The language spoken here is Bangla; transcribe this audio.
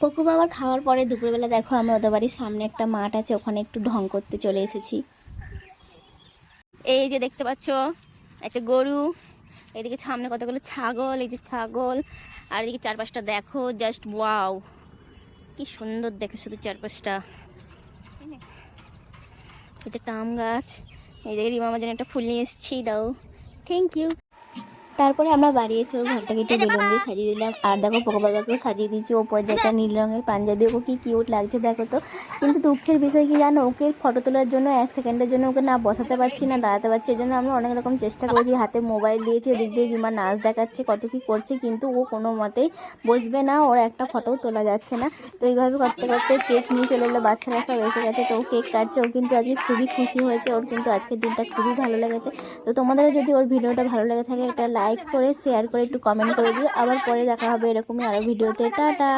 পকু বাবার খাওয়ার পরে দুপুরবেলা দেখো আমরা ওদের বাড়ির সামনে একটা মাঠ আছে, ওখানে একটু ঢং করতে চলে এসেছি। এই যে দেখতে পাচ্ছ একটা গরু, এদিকে সামনে কতগুলো ছাগল, এই যে ছাগল, আর এদিকে চারপাশটা দেখো, জাস্ট ওয়াও, কি সুন্দর দেখে শুধু চারপাশটা। এটা একটা আম গাছ, এই যে রিমা আমার জন্য একটা ফুল নিয়ে এসেছি, দাও, থ্যাংক ইউ। তারপরে আমরা বাড়ি এসে ওর ঘরটাকে একটু বেলুন দিয়ে সাজিয়ে দিলাম। আর দেখো পোকো বাবাকেও সাজিয়ে দিয়েছি, ওপরে যে একটা নীল রঙের পাঞ্জাবি, ওকে কি কিউট লাগছে দেখো তো। কিন্তু দুঃখের বিষয় কি জানো, ওকে ফটো তোলার জন্য 1 সেকেন্ডের জন্য ওকে না বসাতে পারছি না দাঁড়াতে পারছি। এই জন্য আমরা অনেক রকম চেষ্টা করেছি, হাতে মোবাইল দিয়েছি, ওদিক দিয়ে রিমা নাচ দেখাচ্ছে, কত কি করছে, কিন্তু ও কোনো মতেই বসবে না, ওর একটা ফটোও তোলা যাচ্ছে না। তো এইভাবে করতে করতে কেক নিয়ে চলে এলো, বাচ্চারা সব এসে গেছে, তো ও কেক কাটছে। ও কিন্তু আজকে খুবই খুশি হয়েছে, ওর কিন্তু আজকের দিনটা খুবই ভালো লেগেছে। তো তোমাদেরও যদি ওর ভিডিওটা ভালো লেগে থাকে, এটা লাইক করে শেয়ার করে একটু কমেন্ট করে দিও। আবার পরে দেখা হবে এরকমই আরও ভিডিওতে। টাটা।